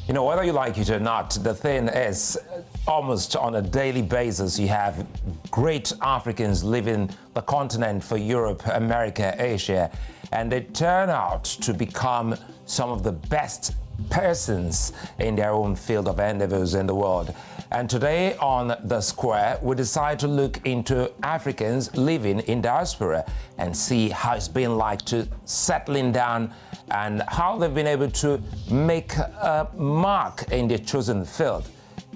You know, whether you like it or not, the thing is, almost on a daily basis, you have great Africans leaving the continent for Europe, America, Asia, and they turn out to become some of the best persons in their own field of endeavors in the world. And today on The Square, we decide to look into Africans living in diaspora and see how it's been like to settling down and how they've been able to make a mark in their chosen field.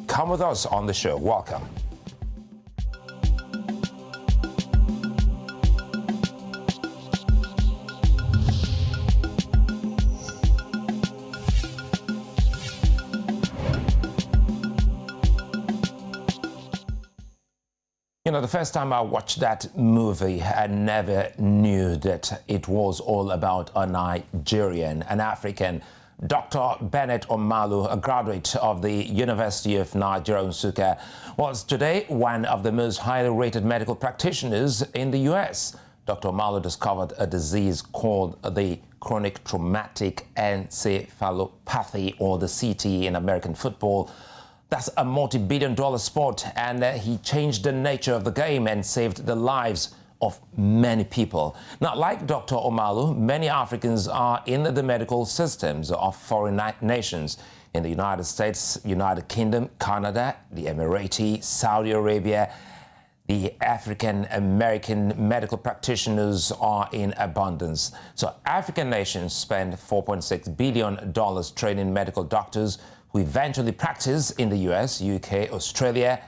Come with us on the show. Welcome. You know, the first time I watched that movie, I never knew that it was all about a Nigerian, an African. Dr. Bennet Omalu, a graduate of the University of Nigeria, Nsukka, was today one of the most highly rated medical practitioners in the US. Dr. Omalu discovered a disease called the chronic traumatic encephalopathy, or the CTE in American football. That's a multi-billion-dollar sport, and he changed the nature of the game and saved the lives of many people. Now, like Dr. Omalu, many Africans are in the medical systems of foreign nations. In the United States, United Kingdom, Canada, the Emirati, Saudi Arabia, the African-American medical practitioners are in abundance. So African nations spend $4.6 billion training medical doctors who eventually practice in the US, UK, Australia,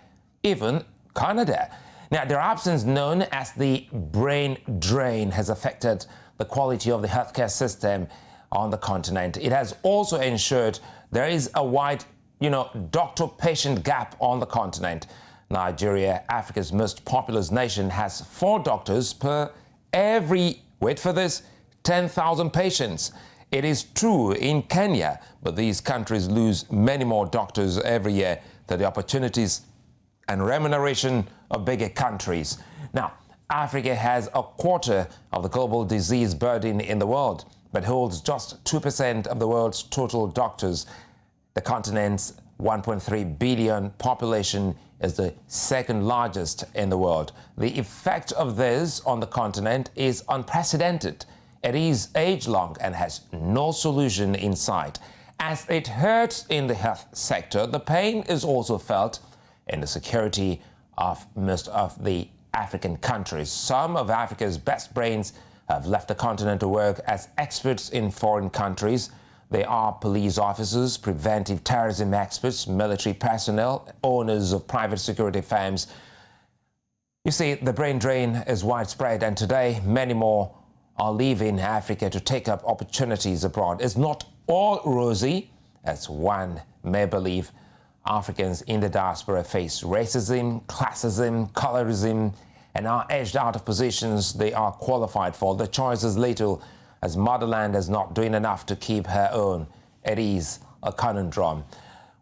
even Canada. Now, their absence, known as the brain drain, has affected the quality of the healthcare system on the continent. It has also ensured there is a wide, doctor-patient gap on the continent. Nigeria, Africa's most populous nation, has 4 doctors per every, wait for this, 10,000 patients. It is true in Kenya, but these countries lose many more doctors every year to the opportunities and remuneration of bigger countries. Now, Africa has a quarter of the global disease burden in the world, but holds just 2% of the world's total doctors. The continent's 1.3 billion population is the second largest in the world. The effect of this on the continent is unprecedented. It is age-long and has no solution in sight. As it hurts in the health sector, the pain is also felt in the security of most of the African countries. Some of Africa's best brains have left the continent to work as experts in foreign countries. They are police officers, preventive terrorism experts, military personnel, owners of private security firms. You see, the brain drain is widespread, and today many more are leaving Africa to take up opportunities abroad. It's not all rosy, as one may believe. Africans in the diaspora face racism, classism, colorism, and are edged out of positions they are qualified for. The choice is little, as motherland is not doing enough to keep her own. It is a conundrum.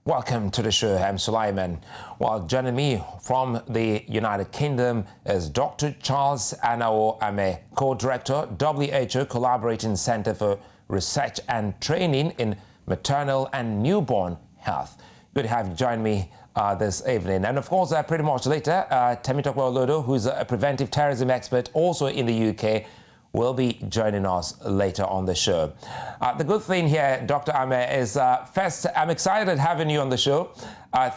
Welcome to the show. I'm Sulaiman. Well, joining me from the United Kingdom is Dr. Charles Anao Ame, co-director, WHO Collaborating Center for Research and Training in Maternal and Newborn Health. Good to have you join me this evening. And of course, pretty much later, Temitope Olodo, who's a preventive terrorism expert also in the UK, will be joining us later on the show. The good thing here, Dr. Ame, is first, I'm excited having you on the show.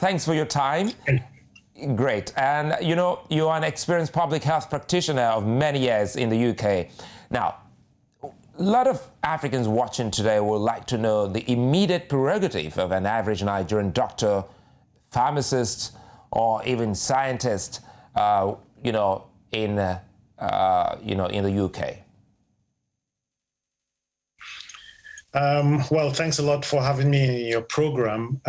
Thanks for your time. Great. And you're an experienced public health practitioner of many years in the UK. Now, a lot of Africans watching today would like to know the immediate prerogative of an average Nigerian doctor, pharmacist, or even scientist, in the UK. Well, thanks a lot for having me in your program.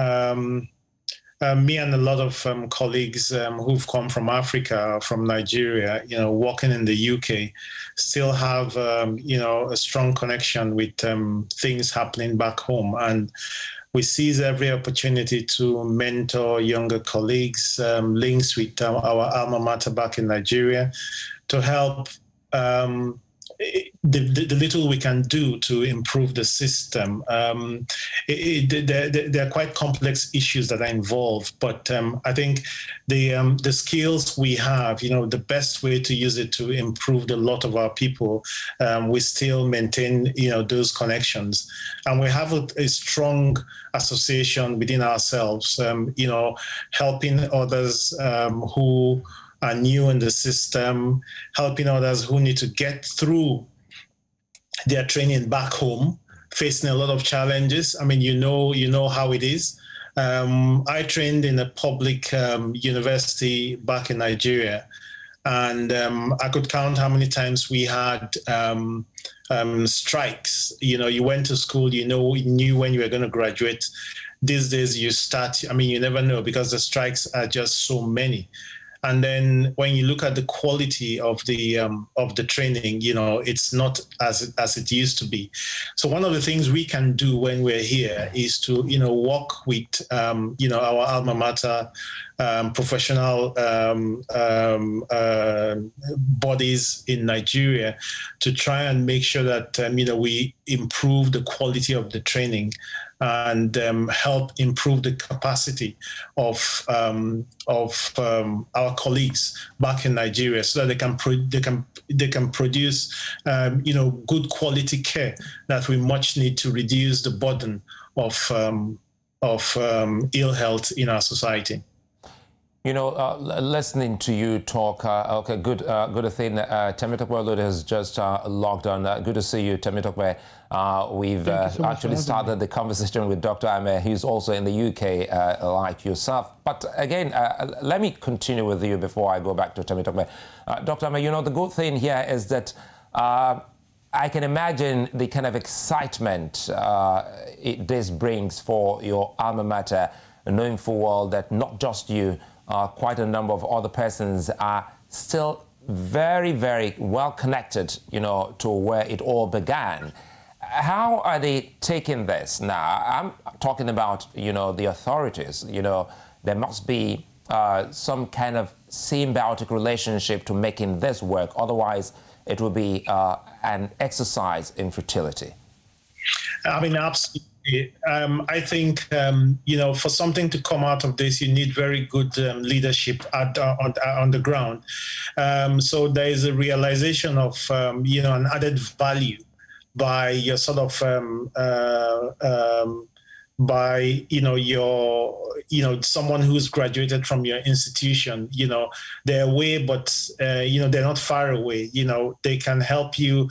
Me and a lot of colleagues who've come from Africa, from Nigeria, working in the UK, still have, a strong connection with things happening back home. And we seize every opportunity to mentor younger colleagues, links with our alma mater back in Nigeria, to help the little we can do to improve the system. There are quite complex issues that are involved, but I think the skills we have, the best way to use it to improve the lot of our people, we still maintain, those connections, and we have a strong association within ourselves, helping others who are new in the system, helping others who need to get through their training back home, facing a lot of challenges. I mean, you know how it is. I trained in a public university back in Nigeria, and I could count how many times we had strikes. You went to school, you knew when you were going to graduate. These days you start, you never know, because the strikes are just so many. And then when you look at the quality of the training, it's not as it used to be. So one of the things we can do when we're here is to, work with, our alma mater, professional bodies in Nigeria to try and make sure that, we improve the quality of the training and help improve the capacity of our colleagues back in Nigeria, so that they can produce good quality care that we much need to reduce the burden of ill health in our society. Listening to you talk, good thing. Temitope has just logged on. Good to see you, Temitope. We've actually started the conversation with Dr. Ame, who's also in the UK, like yourself. But again, let me continue with you before I go back to Temitope. Dr. Ame, the good thing here is that I can imagine the kind of excitement this brings for your alma mater, knowing full well that not just you, quite a number of other persons are still very, very well connected, to where it all began. How are they taking this now? I'm talking about, the authorities. There must be some kind of symbiotic relationship to making this work. Otherwise, it will be an exercise in futility. Absolutely. I think, for something to come out of this, you need very good leadership on the ground. So there is a realization of, an added value by your sort of, by, someone who's graduated from your institution. They're away, but, they're not far away. They can help you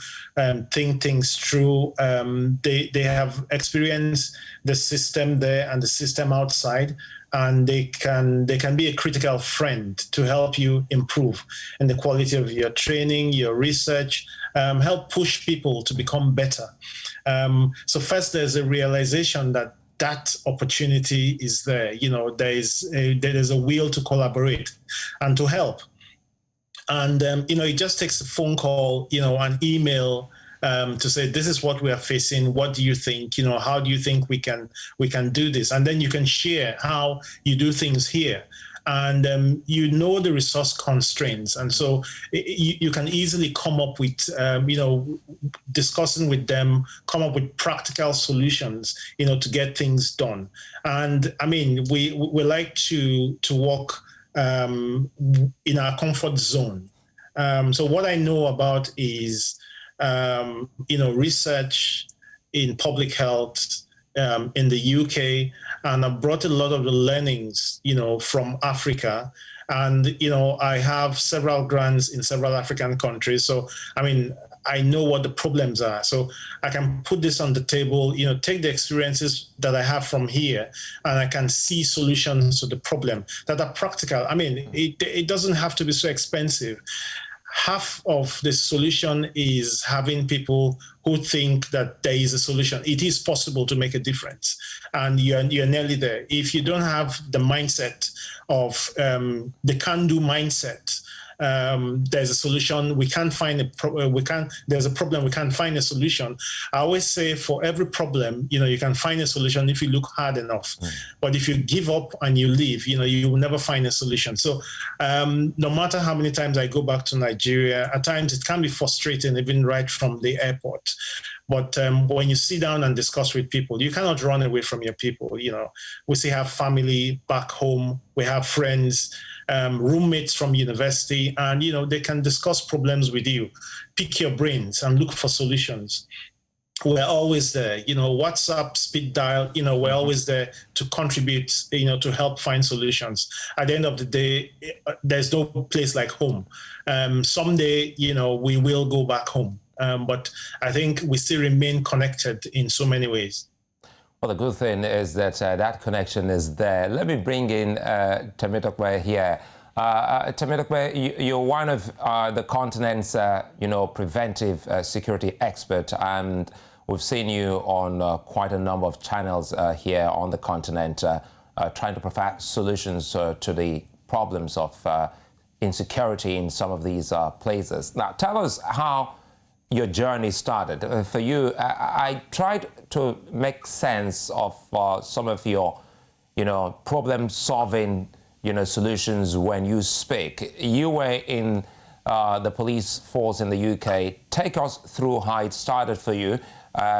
think things through. They have experienced the system there and the system outside, and they can be a critical friend to help you improve in the quality of your training, your research, help push people to become better. So first, there's a realization that opportunity is there. There is a will to collaborate and to help. And, it just takes a phone call, an email to say, this is what we are facing. What do you think? How do you think we can do this? And then you can share how you do things here. And the resource constraints. And so you can easily come up with, discussing with them, come up with practical solutions, to get things done. And we like to work in our comfort zone. So what I know about is, research in public health in the UK, and I brought a lot of the learnings, from Africa. And, I have several grants in several African countries. So, I know what the problems are. So I can put this on the table, take the experiences that I have from here, and I can see solutions to the problem that are practical. It doesn't have to be so expensive. Half of the solution is having people who think that there is a solution. It is possible to make a difference, and you're nearly there. If you don't have the mindset of the can-do mindset, there's a solution, we can't find there's a problem, we can't find a solution. I always say for every problem, you can find a solution if you look hard enough. But if you give up and you leave, you will never find a solution. So no matter how many times I go back to Nigeria, at times it can be frustrating, even right from the airport. But when you sit down and discuss with people, you cannot run away from your people. We still have family back home. We have friends, roommates from university, and, they can discuss problems with you, pick your brains and look for solutions. We're always there, WhatsApp, speed dial, we're always there to contribute, to help find solutions. At the end of the day, there's no place like home. Someday, we will go back home. But I think we still remain connected in so many ways. Well, the good thing is that that connection is there. Let me bring in Temitope here. Temitope, you're one of the continent's, preventive security expert, and we've seen you on quite a number of channels here on the continent, trying to provide solutions to the problems of insecurity in some of these places. Now, tell us how your journey started. For you, I tried to make sense of some of your, problem-solving, solutions when you speak. You were in the police force in the UK. Take us through how it started for you,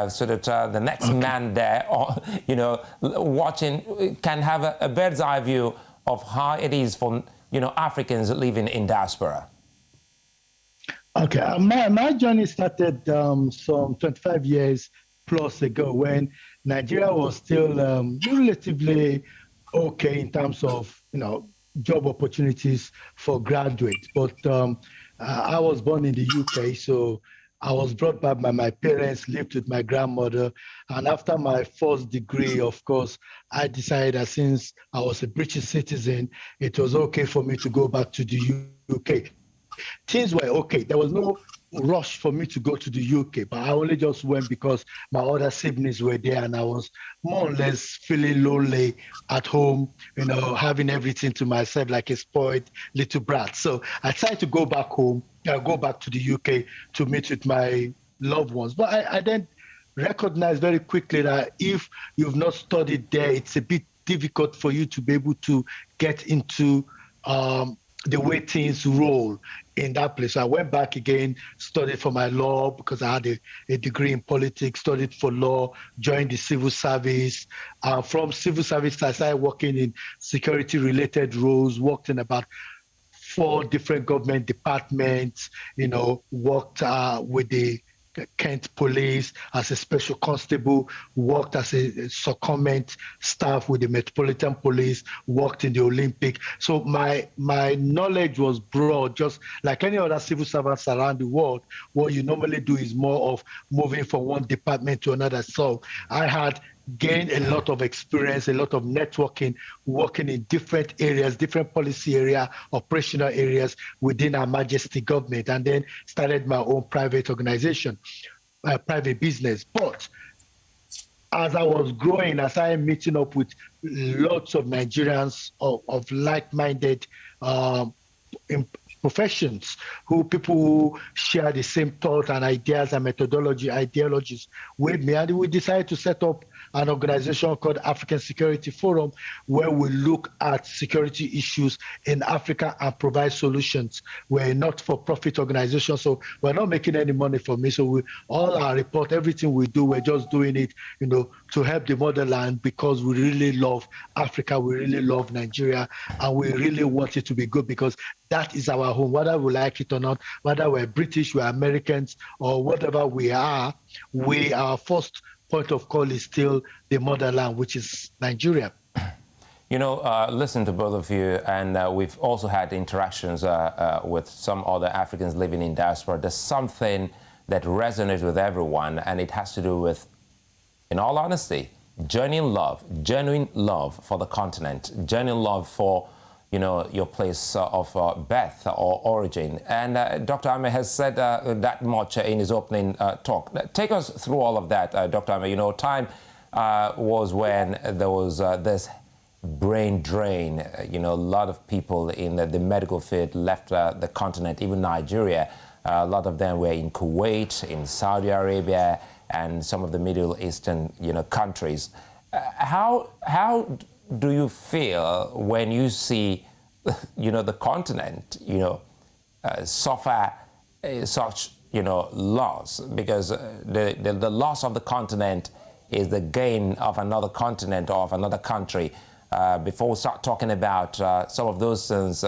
so that the next man there, watching, can have a bird's eye view of how it is for, Africans living in diaspora. Okay, my journey started some 25 years plus ago when Nigeria was still relatively okay in terms of, job opportunities for graduates. But I was born in the UK, so I was brought back by my parents, lived with my grandmother. And after my first degree, of course, I decided that since I was a British citizen, it was okay for me to go back to the UK. Things were okay. There was no rush for me to go to the UK, but I only just went because my other siblings were there and I was more or less feeling lonely at home, having everything to myself like a spoiled little brat. So I tried to go back home, go back to the UK to meet with my loved ones. But I then recognized very quickly that if you've not studied there, it's a bit difficult for you to be able to get into the way things roll in that place. So I went back again, studied for my law because I had a degree in politics, studied for law, joined the civil service. From civil service, I started working in security-related roles, worked in about 4 different government departments, worked with the Kent Police as a special constable, worked as a secondment staff with the Metropolitan Police, worked in the Olympic. So my knowledge was broad, just like any other civil servants around the world. What you normally do is more of moving from one department to another. So I had gained a lot of experience, a lot of networking, working in different areas, different policy area, operational areas within Her Majesty government, and then started my own private organization, private business. But as I was growing, I started meeting up with lots of Nigerians of like-minded professions, people who share the same thought and ideas and ideologies with me. And we decided to set up an organization called African Security Forum, where we look at security issues in Africa and provide solutions. We're a not-for-profit organization, so we're not making any money from it. So all our report, everything we do, we're just doing it, to help the motherland because we really love Africa, we really love Nigeria, and we really want it to be good because that is our home, whether we like it or not, whether we're British, we're Americans, or whatever we are, our first point of call is still the motherland, which is Nigeria. Listen to both of you, and we've also had interactions with some other Africans living in diaspora. There's something that resonates with everyone, and it has to do with, in all honesty, genuine love for the continent, genuine love for your place of birth or origin. And Dr. Ame has said that much in his opening talk. Take us through all of that, Dr. Ame. Time was when there was this brain drain. A lot of people in the medical field left the continent, even Nigeria. A lot of them were in Kuwait, in Saudi Arabia, and some of the Middle Eastern, countries. How do you feel when you see, the continent, suffer such, loss? Because the loss of the continent is the gain of another continent or of another country. Before we start talking about some of those things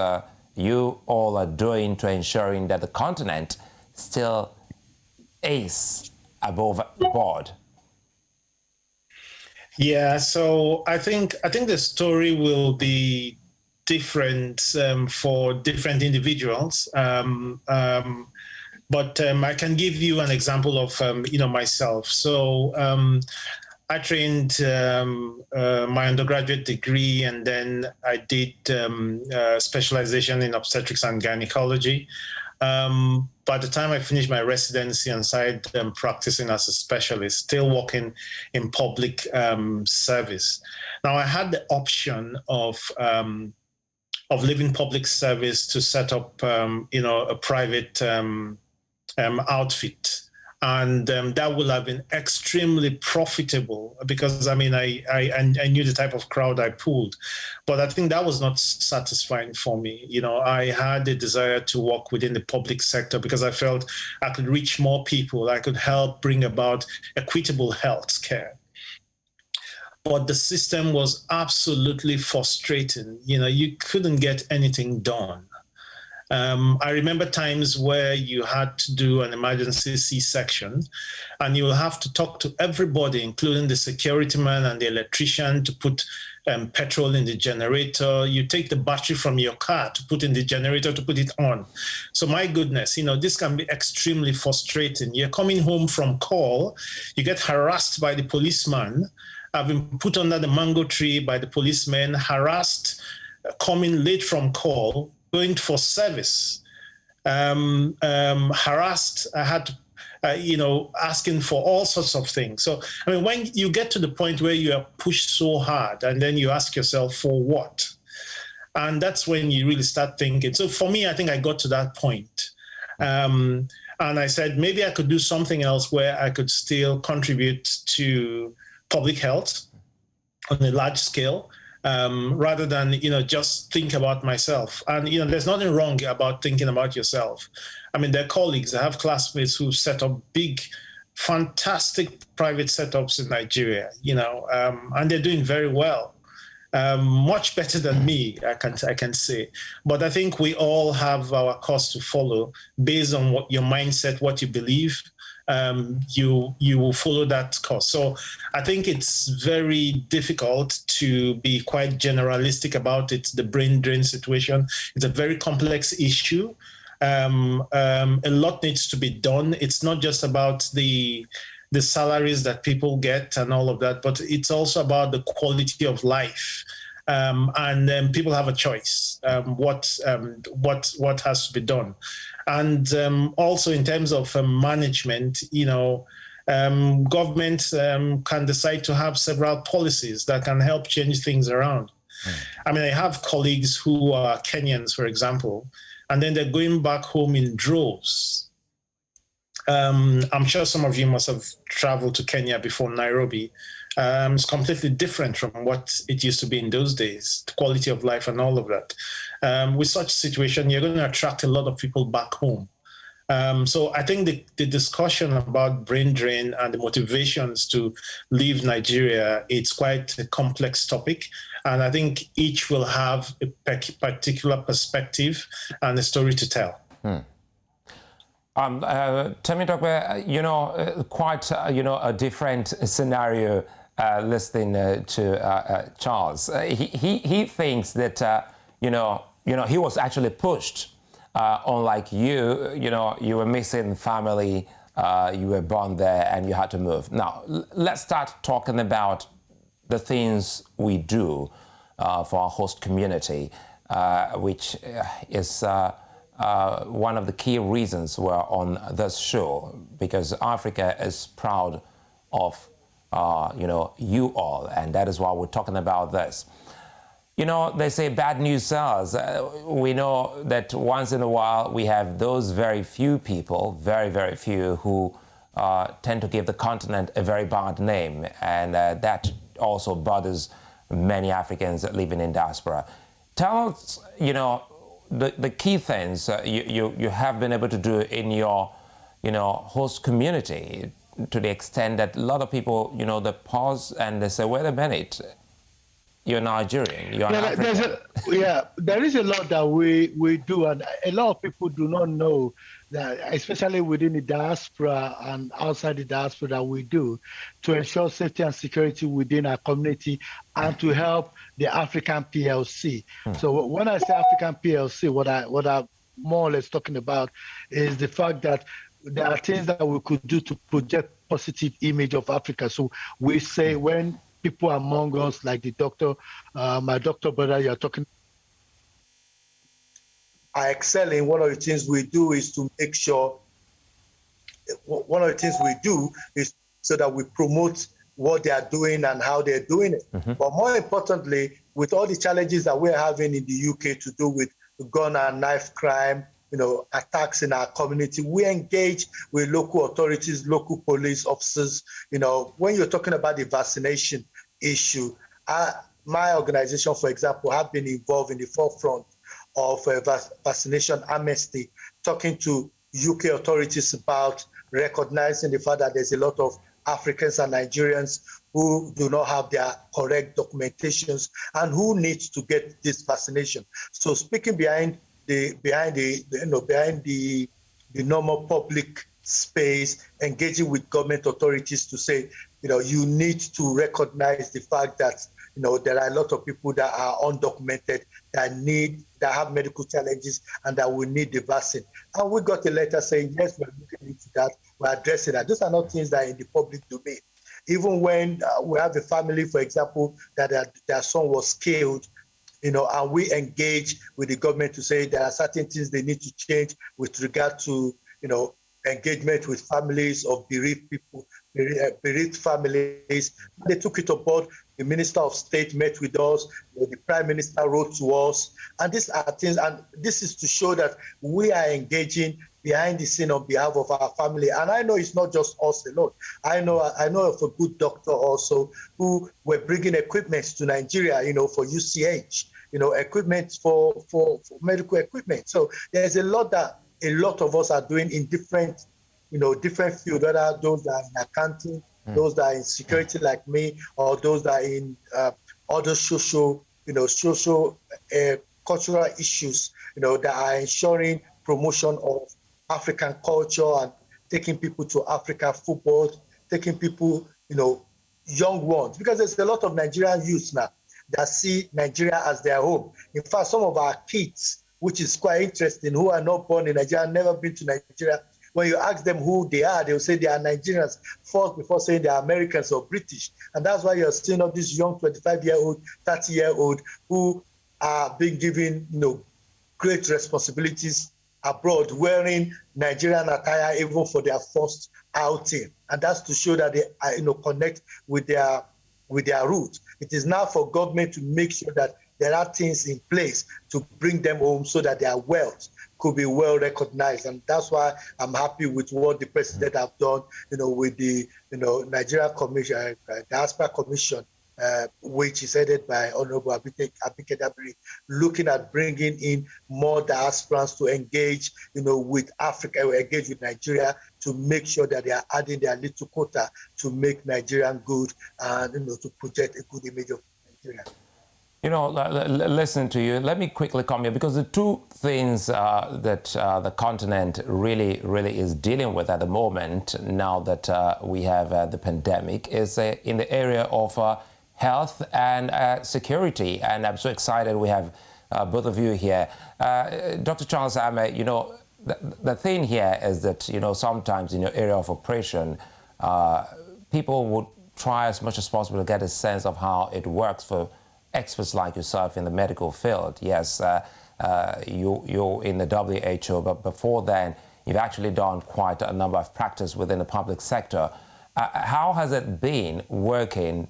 you all are doing to ensuring that the continent still is above board. Yeah, so I think the story will be different for different individuals. But I can give you an example of myself. So I trained my undergraduate degree, and then I did specialization in obstetrics and gynecology. By the time I finished my residency and started practicing as a specialist, still working in public service. Now I had the option of leaving public service to set up, a private outfit. And that would have been extremely profitable because, I knew the type of crowd I pulled. But I think that was not satisfying for me. I had a desire to work within the public sector because I felt I could reach more people. I could help bring about equitable health care. But the system was absolutely frustrating. You couldn't get anything done. I remember times where you had to do an emergency C-section and you will have to talk to everybody, including the security man and the electrician, to put petrol in the generator. You take the battery from your car to put in the generator to put it on. So my goodness, this can be extremely frustrating. You're coming home from call, you get harassed by the policeman, I've been put under the mango tree by the policeman, harassed, coming late from call, going for service, harassed. I had to, asking for all sorts of things. So, when you get to the point where you are pushed so hard and then you ask yourself, for what? And that's when you really start thinking. So for me, I think I got to that point. And I said, maybe I could do something else where I could still contribute to public health on a large scale. Rather than, just think about myself. And, there's nothing wrong about thinking about yourself. There are colleagues, I have classmates who set up big, fantastic private setups in Nigeria, and they're doing very well. Much better than me, I can say. But I think we all have our course to follow based on what your mindset, what you believe. You will follow that course. So I think it's very difficult to be quite generalistic about it, the brain drain situation. It's a very complex issue. A lot needs to be done. It's not just about the salaries that people get and all of that, but it's also about the quality of life. And people have a choice, what has to be done. And also in terms of management, government can decide to have several policies that can help change things around. I have colleagues who are Kenyans, for example, and then they're going back home in droves. I'm sure some of you must have traveled to Kenya before, Nairobi. It's completely different from what it used to be in those days, the quality of life and all of that. With such a situation, you're going to attract a lot of people back home. So I think the discussion about brain drain and the motivations to leave Nigeria, it's quite a complex topic. And I think each will have a particular perspective and a story to tell. Temi Dokwe, quite a different scenario listening to Charles. He thinks that he was actually pushed. Unlike you, you were missing family, you were born there, and you had to move. Now, let's start talking about the things we do for our host community, which is one of the key reasons we're on this show, because Africa is proud of you all, and that is why we're talking about this. You know, they say bad news sells. We know that once in a while we have those very few people, very, very few, who tend to give the continent a very bad name. And that also bothers many Africans living in diaspora. Tell us, you know, the key things you have been able to do in your, you know, host community, to the extent that a lot of people, you know, they pause and they say, wait a minute, you're Nigerian, you're an African. There is a lot that we do, and a lot of people do not know that, especially within the diaspora and outside the diaspora, that we do to ensure safety and security within our community and to help the African PLC. So when I say African PLC, what I more or less talking about is the fact that there are things that we could do to project positive image of Africa. So we say when people among us, like the doctor, my doctor brother, you're talking, are excelling. One of the things we do is to make sure, one of the things we do is so that we promote what they are doing and how they're doing it. But more importantly, with all the challenges that we're having in the UK to do with gun and knife crime, you know, attacks in our community, we engage with local authorities, local police officers. You know, when you're talking about the vaccination issue, my organization, for example, have been involved in the forefront of vaccination amnesty, talking to UK authorities about recognizing the fact that there's a lot of Africans and Nigerians who do not have their correct documentations and who need to get this vaccination. So speaking behind the normal public space, engaging with government authorities to say, you know, you need to recognize the fact that, you know, there are a lot of people that are undocumented, that have medical challenges and that will need the vaccine. And we got a letter saying, yes, we're looking into that, we're addressing that. Those are not things that are in the public domain. Even when we have a family, for example, that their son was killed, you know, and we engage with the government to say there are certain things they need to change with regard to, you know, engagement with families of bereaved people, bereaved families. They took it on board. The Minister of State met with us, you know, the Prime Minister wrote to us. And these are things, and this is to show that we are engaging behind the scene on behalf of our family. And I know it's not just us alone. I know of a good doctor also who were bringing equipment to Nigeria, you know, for UCH, you know, equipment for medical equipment. So there's a lot that a lot of us are doing in different, you know, different fields, whether those that are in accounting, those that are in security like me, or those that are in other social, you know, cultural issues, you know, that are ensuring promotion of African culture and taking people to African football, taking people, you know, young ones, because there's a lot of Nigerian youth now that see Nigeria as their home. In fact, some of our kids, which is quite interesting, who are not born in Nigeria, never been to Nigeria, when you ask them who they are, they'll say they are Nigerians first before saying they are Americans or British. And that's why you're seeing all these young 25-year-old, 30-year-old who are being given, you know, great responsibilities abroad, wearing Nigerian attire even for their first outing. And that's to show that they are, you know, connect with their roots. It is now for government to make sure that there are things in place to bring them home so that their wealth could be well recognized. And that's why I'm happy with what the president have done, you know, with the, you know, Nigeria Commission, Diaspora Commission, which is headed by Honorable Abike Dabiri, looking at bringing in more diasporans to engage, you know, with Africa, engage with Nigeria, to make sure that they are adding their little quota to make Nigerian good and, you know, to project a good image of Nigeria. You know, listen to you. Let me quickly come here, because the two things that the continent really is dealing with at the moment, now that we have the pandemic, is in the area of health and security. And I'm so excited we have both of you here. Dr. Charles Ame, you know, the thing here is that, you know, sometimes in your area of operation, people would try as much as possible to get a sense of how it works for experts like yourself in the medical field. Yes, you're in the WHO, but before then, you've actually done quite a number of practice within the public sector. How has it been working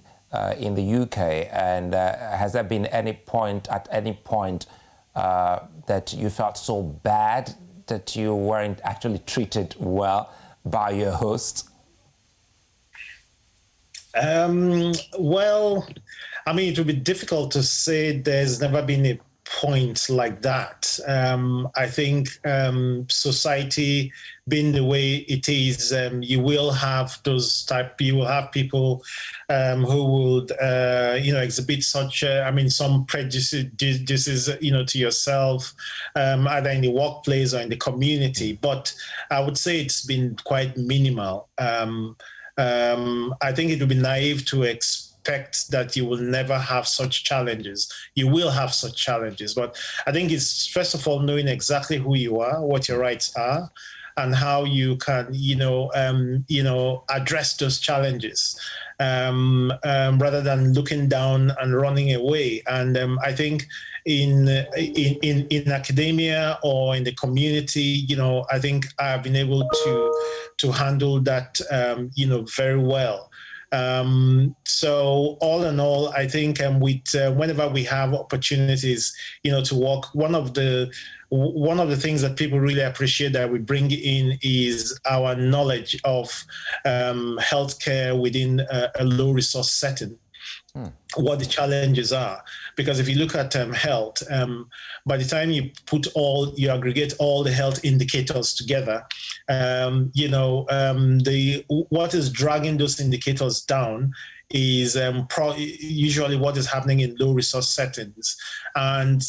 in the UK, and has there been any point that you felt so bad that you weren't actually treated well by your host? Well, I mean, it would be difficult to say there's never been a point like that. I think society being the way it is, you will have people who would, exhibit such, some prejudices, to yourself, either in the workplace or in the community. But I would say it's been quite minimal. I think it would be naive to expect that you will never have such challenges. You will have such challenges, but I think it's first of all knowing exactly who you are, what your rights are, and how you can, address those challenges rather than looking down and running away. And I think in academia or in the community, I think I've been able to handle that, very well. So all in all, I think whenever we have opportunities, to work, one of the things that people really appreciate that we bring in is our knowledge of healthcare within a low resource setting. What the challenges are, because if you look at health, by the time you aggregate all the health indicators together, what is dragging those indicators down is usually what is happening in low resource settings, and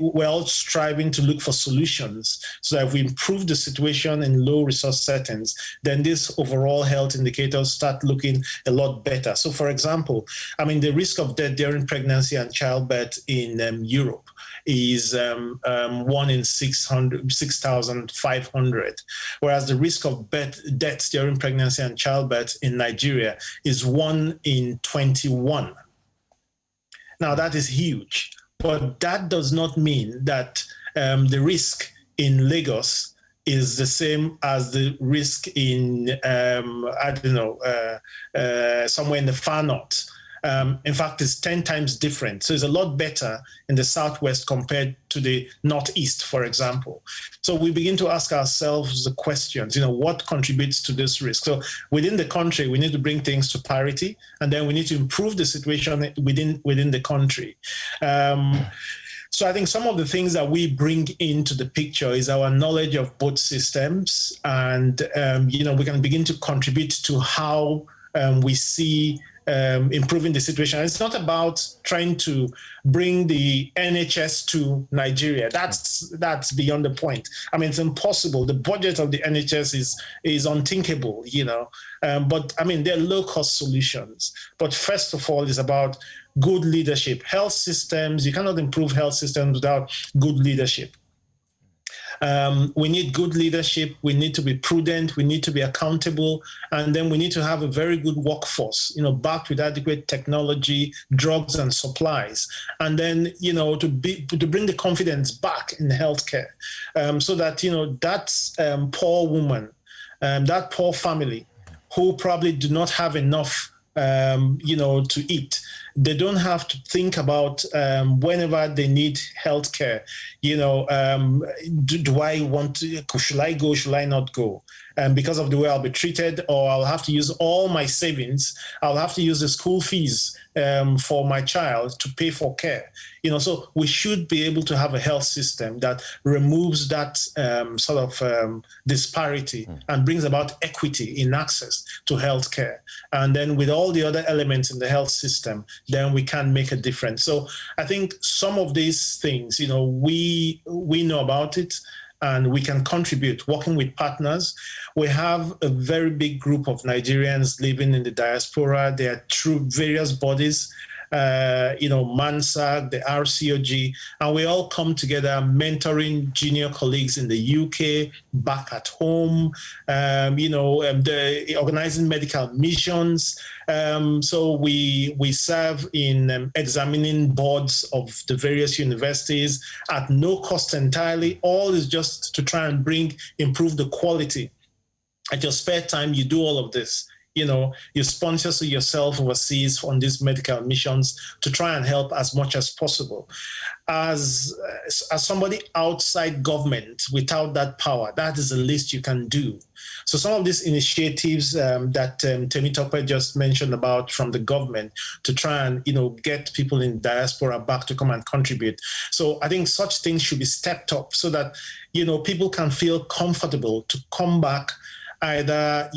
we're all striving to look for solutions so that if we improve the situation in low resource settings, then these overall health indicators start looking a lot better. So for example, the risk of death during pregnancy and childbirth in Europe is 1 in 6,500, whereas the risk of death during pregnancy and childbirth in Nigeria is 1 in 21. Now that is huge. But that does not mean that the risk in Lagos is the same as the risk in, somewhere in the far north. In fact, it's 10 times different. So it's a lot better in the southwest compared to the northeast, for example. So we begin to ask ourselves the questions, what contributes to this risk? So within the country, we need to bring things to parity, and then we need to improve the situation within the country. So I think some of the things that we bring into the picture is our knowledge of both systems, and we can begin to contribute to how we see improving the situation. It's not about trying to bring the NHS to Nigeria. That's beyond the point. It's impossible. The budget of the NHS is unthinkable, but there are low-cost solutions. But first of all, it's about good leadership. Health systems, you cannot improve health systems without good leadership. We need good leadership. We need to be prudent. We need to be accountable. And then we need to have a very good workforce, backed with adequate technology, drugs, and supplies. And then, to bring the confidence back in healthcare, so that, that poor woman, that poor family who probably do not have enough, to eat, they don't have to think about whenever they need healthcare. Do I want to? Should I go? Should I not go? Because of the way I'll be treated, or I'll have to use all my savings. I'll have to use the school fees for my child to pay for care. So we should be able to have a health system that removes that disparity and brings about equity in access to healthcare. And then with all the other elements in the health system, then we can make a difference. So I think some of these things, we know about it, and we can contribute working with partners. We have a very big group of Nigerians living in the diaspora. They are through various bodies, MANSAC, the RCOG, and we all come together mentoring junior colleagues in the UK, back at home, organizing medical missions. So we serve in examining boards of the various universities at no cost entirely. All is just to try and improve the quality. At your spare time, you do all of this. you sponsor yourself overseas on these medical missions to try and help as much as possible. As somebody outside government without that power, that is the least you can do. So some of these initiatives that Temitope just mentioned about from the government to try and get people in diaspora back to come and contribute. So I think such things should be stepped up so that people can feel comfortable to come back, either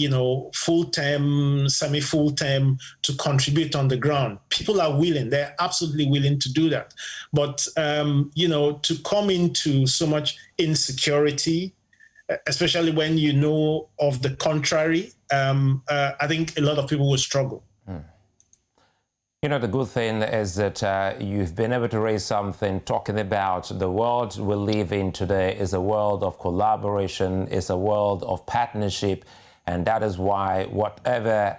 full-time, semi-full-time, to contribute on the ground. People are willing; they're absolutely willing to do that. But to come into so much insecurity, especially when you know of the contrary, I think a lot of people will struggle. The good thing is that you've been able to raise something talking about the world we live in today is a world of collaboration, is a world of partnership, and that is why whatever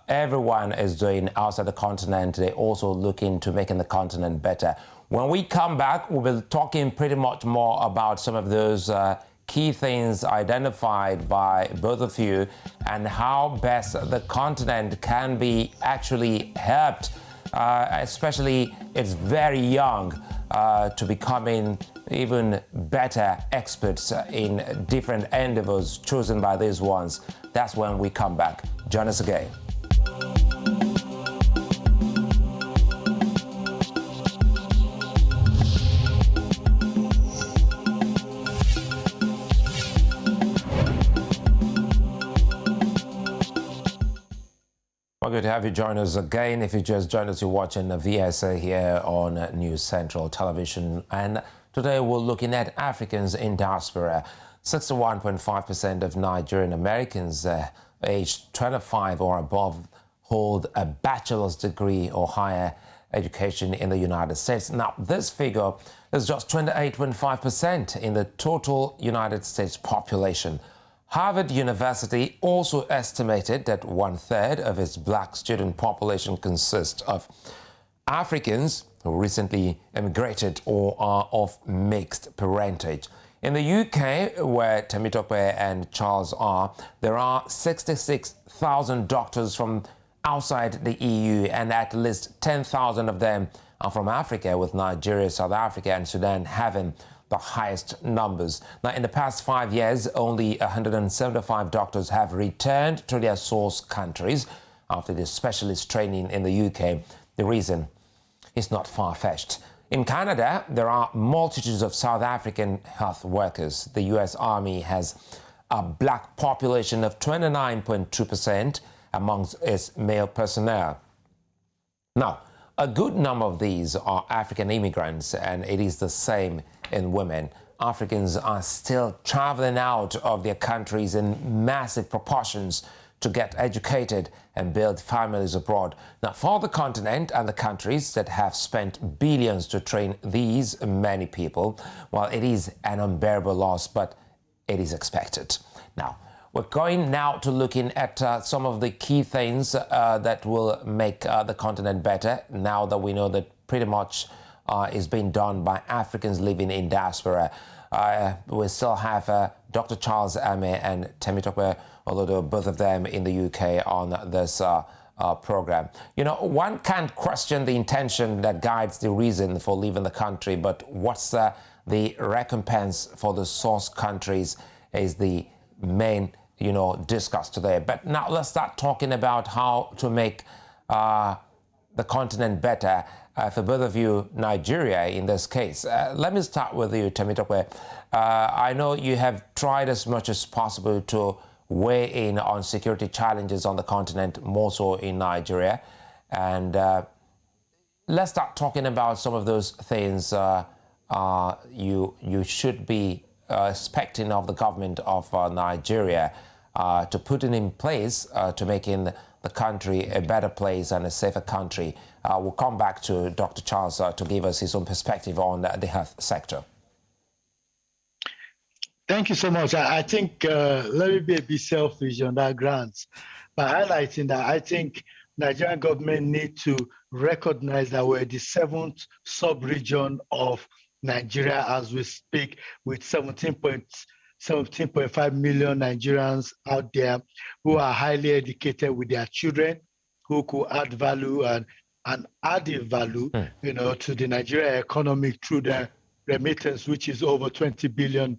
everyone is doing outside the continent, they also look into making the continent better. When we come back, we'll be talking pretty much more about some of those key things identified by both of you and how best the continent can be actually helped, especially it's very young, to becoming even better experts in different endeavors chosen by these ones. That's when we come back. Join us again. Well, good to have you join us again. If you just joined us, you're watching the VSA here on News Central Television. And today we're looking at Africans in diaspora. 61.5% of Nigerian Americans aged 25 or above hold a bachelor's degree or higher education in the United States. Now, this figure is just 28.5% in the total United States population. Harvard University also estimated that 1/3 of its black student population consists of Africans who recently immigrated or are of mixed parentage. In the UK, where Temitope and Charles are, there are 66,000 doctors from outside the EU, and at least 10,000 of them are from Africa, with Nigeria, South Africa, and Sudan having the highest numbers. Now, in the past 5 years, only 175 doctors have returned to their source countries after their specialist training in the UK. The reason is not far-fetched. In Canada, there are multitudes of South African health workers. The U.S. Army has a black population of 29.2% amongst its male personnel. Now, a good number of these are African immigrants, and it is the same in women. Africans are still traveling out of their countries in massive proportions to get educated and build families abroad. Now, for the continent and the countries that have spent billions to train these many people, well, it is an unbearable loss, but it is expected. Now, we're going now to looking at some of the key things that will make the continent better, now that we know that pretty much is being done by Africans living in diaspora. We still have Dr. Charles Ame and Temitope Omoalu, both of them in the UK, on this program. One can't question the intention that guides the reason for leaving the country, but what's the recompense for the source countries is the main discussed today. But now let's start talking about how to make the continent better. For both of you, Nigeria in this case. Let me start with you, Temitope. I know you have tried as much as possible to weigh in on security challenges on the continent, more so in Nigeria. And let's start talking about some of those things you should be expecting of the government of Nigeria to put it in place to making the country a better place and a safer country. We'll come back to Dr. Charles to give us his own perspective on the health sector. Thank you so much. I think let me be a bit selfish on that grant by highlighting that I think Nigerian government need to recognize that we're the 7th sub-region of Nigeria as we speak, with 17 17.5 million Nigerians out there who are highly educated with their children, who could add value and adding value, to the Nigerian economy through their remittance, which is over $20 billion,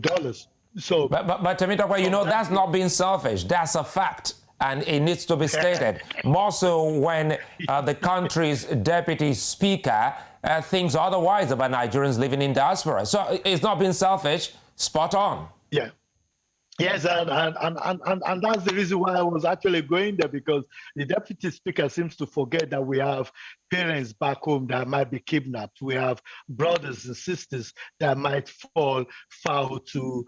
dollars. So, but Temitope, that's not being selfish. That's a fact, and it needs to be stated. More so when the country's deputy speaker thinks otherwise about Nigerians living in diaspora. So it's not being selfish. Spot on. Yeah. Yes, and that's the reason why I was actually going there, because the deputy speaker seems to forget that we have parents back home that might be kidnapped. We have brothers and sisters that might fall foul to,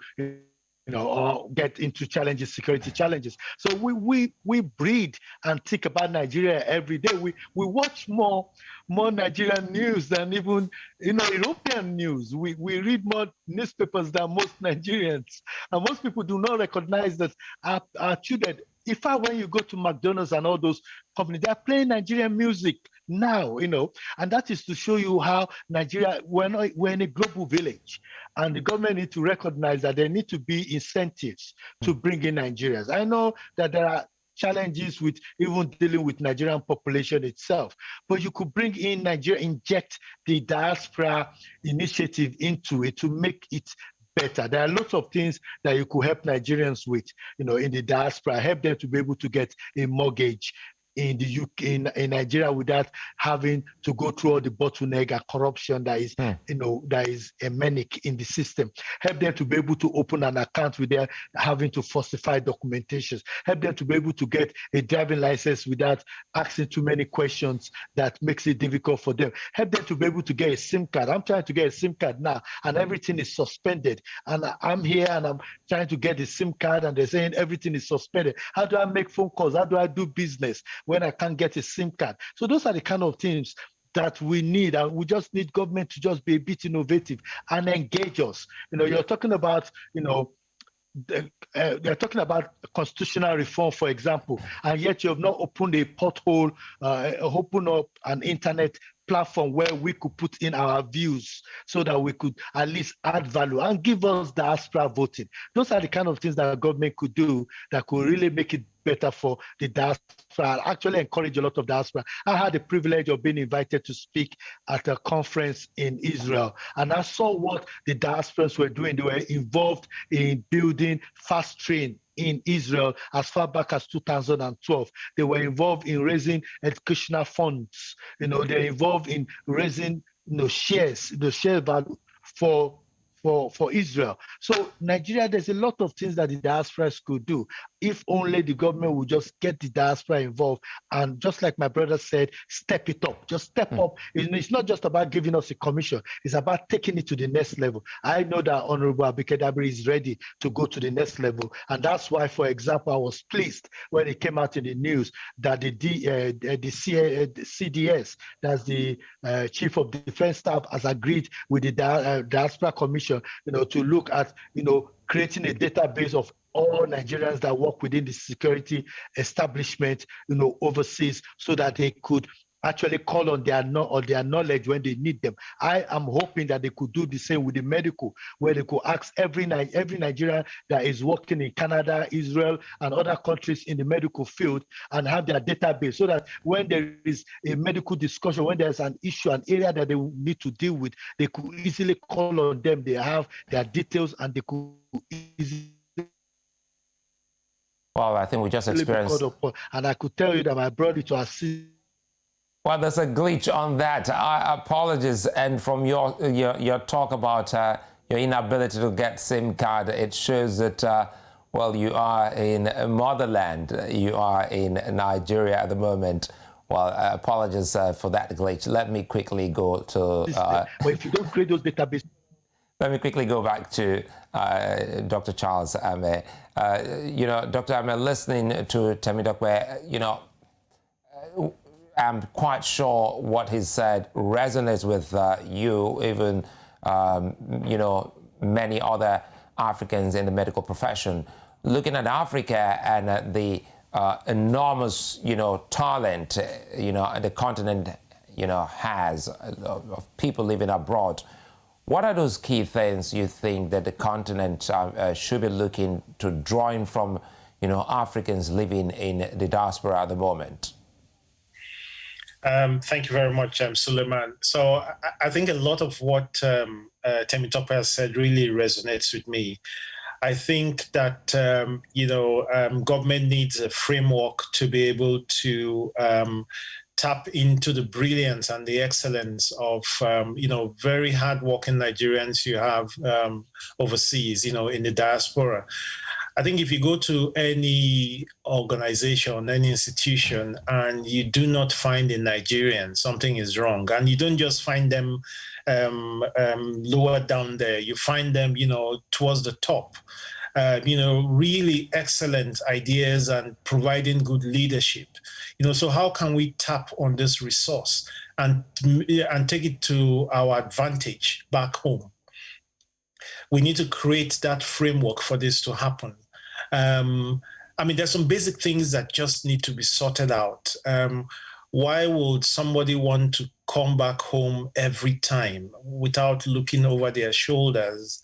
or get into challenges, security challenges. So we breathe and think about Nigeria every day. We watch more Nigerian news than even European news. We read more newspapers than most Nigerians, and most people do not recognize that our children. In fact, when you go to McDonald's and all those companies, they are playing Nigerian music now, and that is to show you how Nigeria, we're in a global village, and the government need to recognize that there need to be incentives to bring in Nigerians. I know that there are challenges with even dealing with Nigerian population itself, but you could bring in Nigeria, inject the diaspora initiative into it to make it better. There are lots of things that you could help Nigerians with, in the diaspora, help them to be able to get a mortgage in the UK, in Nigeria, without having to go through all the bottleneck and corruption that is, that is endemic in the system. Help them to be able to open an account without having to falsify documentations. Help them to be able to get a driving license without asking too many questions that makes it difficult for them. Help them to be able to get a SIM card. I'm trying to get a SIM card now, and everything is suspended. And I'm here and I'm trying to get a SIM card, and they're saying everything is suspended. How do I make phone calls? How do I do business when I can't get a SIM card? So those are the kind of things that we need, and we just need government to just be a bit innovative and engage us. You're talking about, they're talking about constitutional reform, for example, and yet you have not opened a pothole, open up an internet platform where we could put in our views so that we could at least add value and give us diaspora voting. Those are the kind of things that the government could do that could really make it better for the diaspora, actually encourage a lot of diaspora. I had the privilege of being invited to speak at a conference in Israel, and I saw what the diasporans were doing. They were involved in building fast train in Israel as far back as 2012. They were involved in raising educational funds. They're involved in raising shares, the share value for Israel. So Nigeria, there's a lot of things that the diasporas could do if only the government would just get the diaspora involved. And just like my brother said, step it up. Just step up. It's not just about giving us a commission. It's about taking it to the next level. I know that Honorable Abike Dabiri is ready to go to the next level. And that's why, for example, I was pleased when it came out in the news that the CDS, that's the Chief of Defense Staff, has agreed with the Diaspora Commission, to look at, creating a database of all Nigerians that work within the security establishment, overseas, so that they could actually call on their knowledge when they need them. I am hoping that they could do the same with the medical, where they could ask every Nigerian that is working in Canada, Israel, and other countries in the medical field, and have their database, so that when there is a medical discussion, when there's an issue, an area that they need to deal with, they could easily call on them. They have their details, and they could easily. Well, I think we just experienced. And I could tell you that my brother to assist. Well, there's a glitch on that. I apologize. And from your talk about your inability to get SIM card, it shows that, you are in motherland. You are in Nigeria at the moment. Well, apologies for that glitch. Let me quickly go to... But if you don't create those databases... Let me quickly go back to Dr. Charles Ame. Dr. Ame, listening to Temitope, I'm quite sure what he said resonates with you, even, many other Africans in the medical profession. Looking at Africa and the enormous, talent, the continent, has of people living abroad, What are those key things you think that the continent should be looking to drawing from, Africans living in the diaspora at the moment? Thank you very much, Suleiman. So I think a lot of what Temitope has said really resonates with me. I think that, government needs a framework to be able to tap into the brilliance and the excellence of, very hardworking Nigerians you have overseas, in the diaspora. I think if you go to any organization, any institution, and you do not find a Nigerian, something is wrong. And you don't just find them lower down there. You find them, towards the top. Really excellent ideas and providing good leadership. So how can we tap on this resource and take it to our advantage back home? We need to create that framework for this to happen. There's some basic things that just need to be sorted out. Why would somebody want to come back home every time without looking over their shoulders?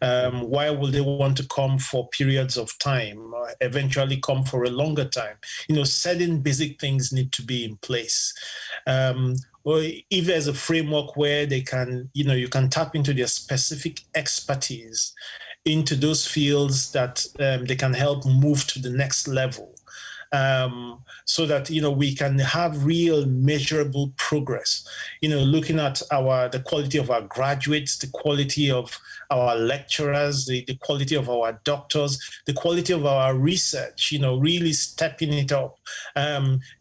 Why would they want to come for periods of time, or eventually come for a longer time? Certain basic things need to be in place. Or if there's a framework where they can, you can tap into their specific expertise into those fields that they can help move to the next level. So that we can have real measurable progress. Looking at the quality of our graduates, the quality of our lecturers, the quality of our doctors, the quality of our research. Really stepping it up.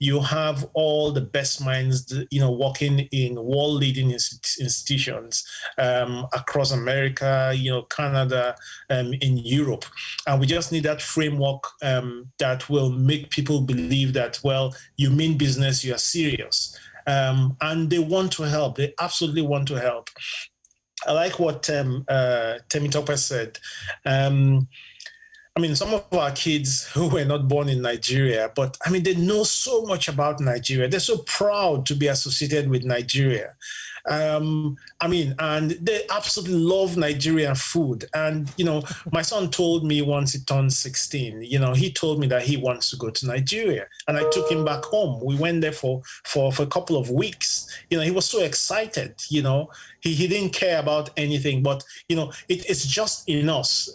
You have all the best minds, working in world-leading institutions across America, Canada, in Europe, and we just need that framework that will make people believe that, well, you mean business, you are serious. And they want to help. They absolutely want to help. I like what Temitope said. Some of our kids who were not born in Nigeria, but they know so much about Nigeria. They're so proud to be associated with Nigeria. And they absolutely love Nigerian food. And, my son told me once he turned 16, he told me that he wants to go to Nigeria. And I took him back home. We went there for a couple of weeks. He was so excited, he didn't care about anything, but, it's just in us.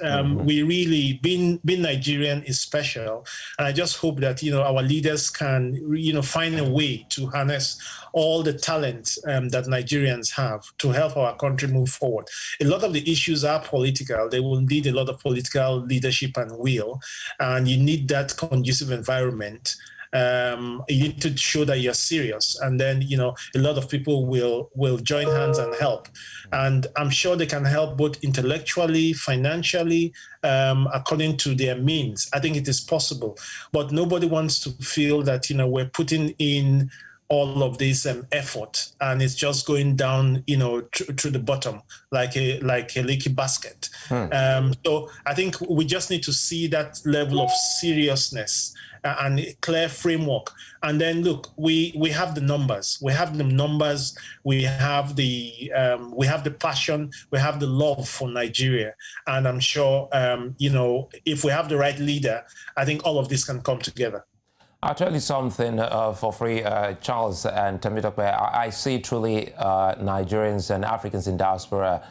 We really, being Nigerian is special. And I just hope that, our leaders can, find a way to harness all the talent that Nigerians have to help our country move forward. A lot of the issues are political. They will need a lot of political leadership and will, and you need that conducive environment. You need to show that you're serious, and then a lot of people will join hands and help. And I'm sure they can help both intellectually, financially, according to their means. I think it is possible, but nobody wants to feel that we're putting in all of this effort and it's just going down to the bottom like a leaky basket. So I think we just need to see that level of seriousness and a clear framework. And then look, we have the numbers. We have the passion, we have the love for Nigeria. And I'm sure if we have the right leader, I think all of this can come together. I'll tell you something for free, Charles and Temitope. I see truly Nigerians and Africans in diaspora,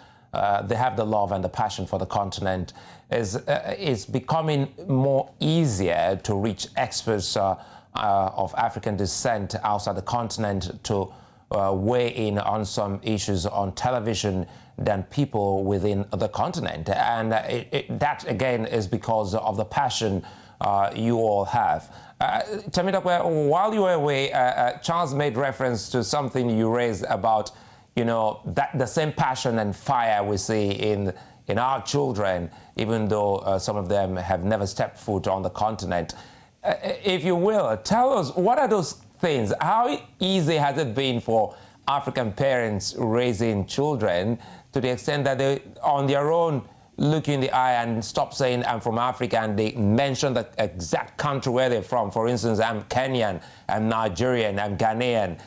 they have the love and the passion for the continent. It's becoming more easier to reach experts of African descent outside the continent to weigh in on some issues on television than people within the continent. And that, again, is because of the passion you all have. Temitope, while you were away, Charles made reference to something you raised about, that the same passion and fire we see in our children, even though some of them have never stepped foot on the continent. If you will, tell us, what are those things? How easy has it been for African parents raising children to the extent that they, on their own, look you in the eye and stop saying I'm from Africa and they mention the exact country where they're from? For instance, I'm Kenyan, I'm Nigerian, I'm Ghanaian.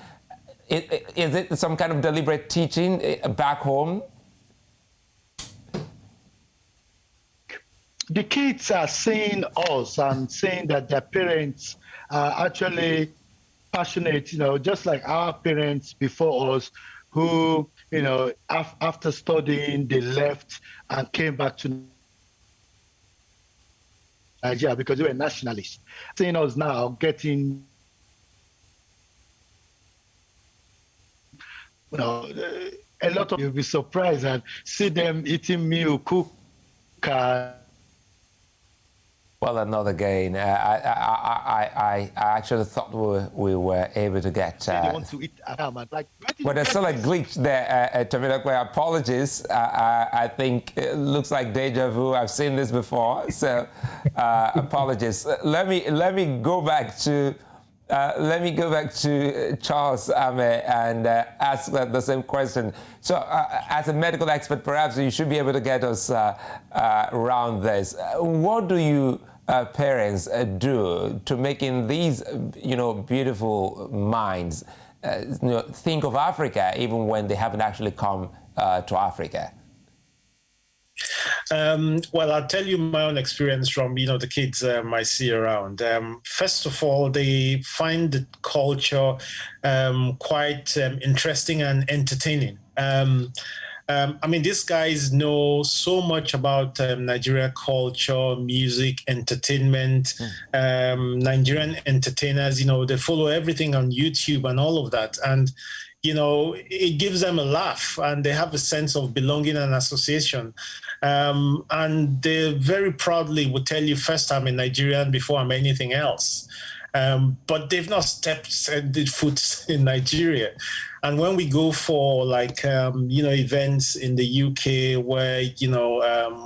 Is it some kind of deliberate teaching back home? the kids are seeing us and saying that their parents are actually passionate, just like our parents before us who, after studying, they left and came back to Nigeria because they were nationalists. Seeing us now getting, a lot of you'll be surprised and see them eating milk, cook. Well, another gain. I actually thought we were able to get. They want to eat like. Well, there's still a glitch there, Tamilokwe. Apologies. I think it looks like deja vu. I've seen this before, so apologies. Let me go back to. Charles Ame and ask the same question. So, as a medical expert, perhaps you should be able to get us around this. What do you parents do to making these, beautiful minds, think of Africa even when they haven't actually come to Africa? Well, I'll tell you my own experience from, the kids I see around. First of all, they find the culture quite interesting and entertaining. These guys know so much about Nigeria culture, music, entertainment, Nigerian entertainers. They follow everything on YouTube and all of that. And it gives them a laugh and they have a sense of belonging and association. And they very proudly would tell you, first I'm a Nigerian before I'm anything else. But they've not stepped foot in Nigeria. And when we go for events in the UK where,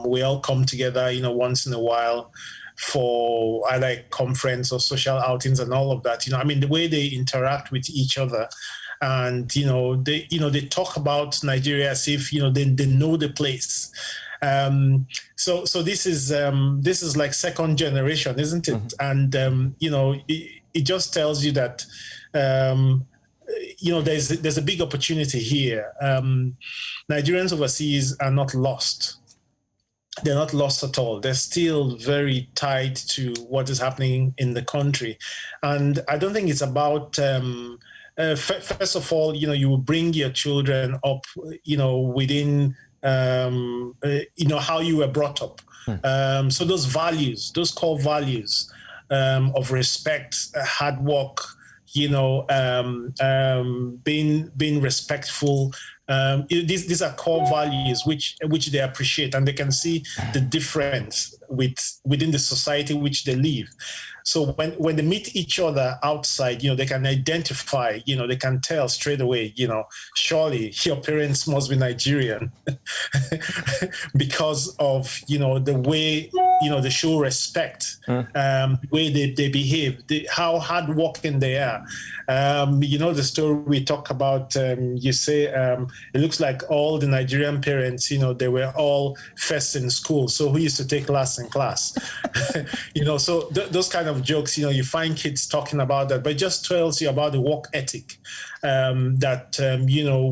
we all come together, once in a while for either a conference or social outings and all of that, the way they interact with each other. And, they talk about Nigeria as if, they know the place. So this is like second generation, isn't it? Mm-hmm. And, it just tells you that, there's a big opportunity here. Nigerians overseas are not lost. They're not lost at all. They're still very tied to what is happening in the country. And I don't think it's about... first of all, you will bring your children up, within, how you were brought up. So those values, those core values of respect, hard work, being respectful. These are core values which they appreciate, and they can see the difference within the society which they live. So when they meet each other outside, they can identify, they can tell straight away, surely your parents must be Nigerian because of, the way, they show respect, the way they behave, how hardworking they are. The story we talk about, you say, it looks like all the Nigerian parents, they were all first in school. So who used to take last in class? So those kind of jokes, you find kids talking about that, but it just tells you about the work ethic that,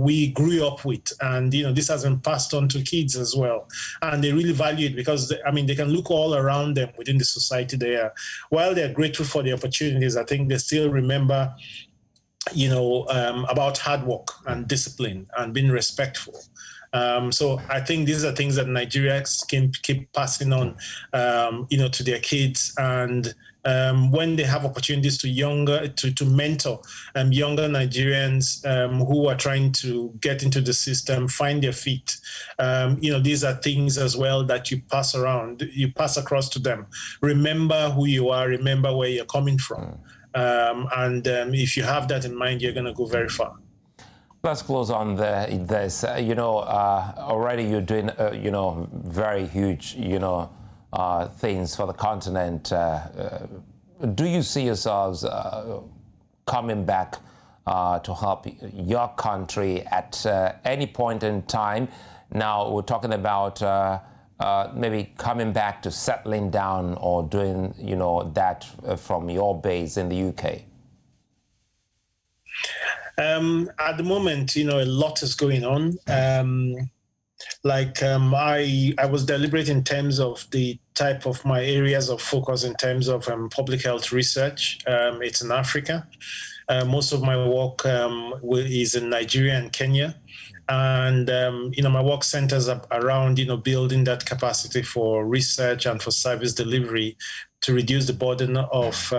we grew up with. And, this has been passed on to kids as well. And they really value it because, they can look all around them within the society they are. While they're grateful for the opportunities, I think they still remember, about hard work and discipline and being respectful. So I think these are things that Nigerians can keep passing on, to their kids. And when they have opportunities to mentor younger Nigerians who are trying to get into the system, find their feet, these are things as well that you pass across to them. Remember who you are, remember where you're coming from. And if you have that in mind, you're going to go very far. Let's close on this. Already you're doing, very huge, things for the continent. Do you see yourselves coming back to help your country at any point in time? Now we're talking about maybe coming back to settling down or doing, that from your base in the UK. At the moment, a lot is going on. I was deliberate in terms of the type of my areas of focus in terms of public health research. It's in Africa. Most of my work is in Nigeria and Kenya. And, my work centers around, building that capacity for research and for service delivery to reduce the burden of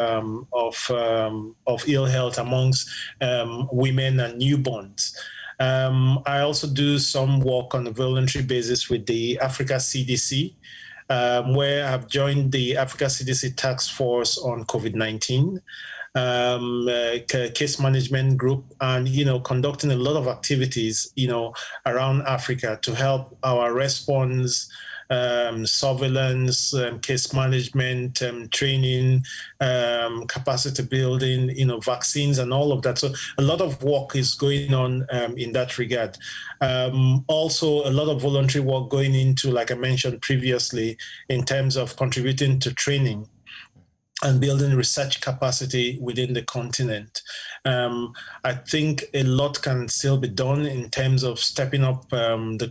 ill health amongst women and newborns. I also do some work on a voluntary basis with the Africa CDC, where I've joined the Africa CDC Task Force on COVID-19. Case management group, and conducting a lot of activities around Africa to help our response, surveillance, case management, training, capacity building, vaccines and all of that. So a lot of work is going on in that regard. Also, a lot of voluntary work going into, like I mentioned previously, in terms of contributing to training and building research capacity within the continent. I think a lot can still be done in terms of stepping up the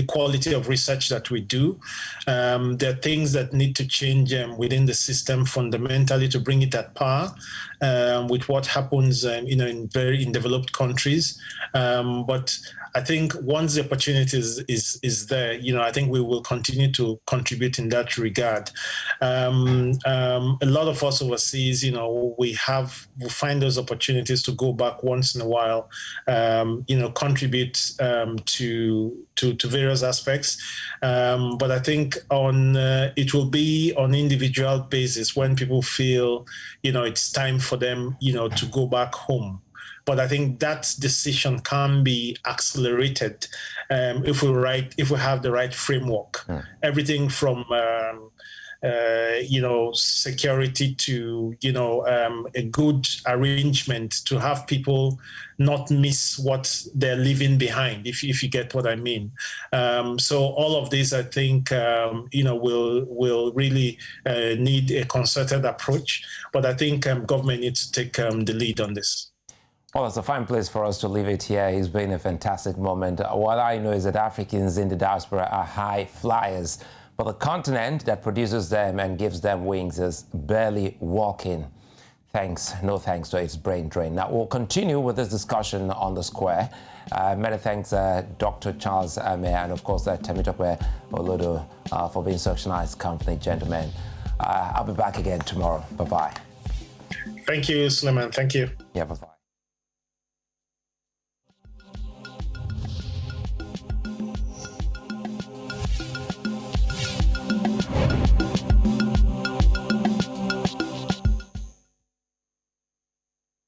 quality of research that we do. There are things that need to change within the system fundamentally to bring it at par with what happens, in developed countries. But I think once the opportunity is there, I think we will continue to contribute in that regard. A lot of us overseas, we find those opportunities to go back once in a while, contribute to various aspects. But I think it will be on individual basis when people feel, it's time for them, to go back home. But I think that decision can be accelerated if we have the right framework. Everything from security to a good arrangement to have people not miss what they're leaving behind, if you get what I mean. So all of this, I think, will really need a concerted approach. But I think government needs to take the lead on this. Well, it's a fine place for us to leave it here. It's been a fantastic moment. What I know is that Africans in the diaspora are high flyers, but the continent that produces them and gives them wings is barely walking. No thanks to its brain drain. Now, we'll continue with this discussion on the square. Many thanks, Dr. Charles Ame, and of course, Temitope Olodo for being such nice company, gentlemen. I'll be back again tomorrow. Bye-bye. Thank you, Suleiman. Thank you. Yeah, bye-bye.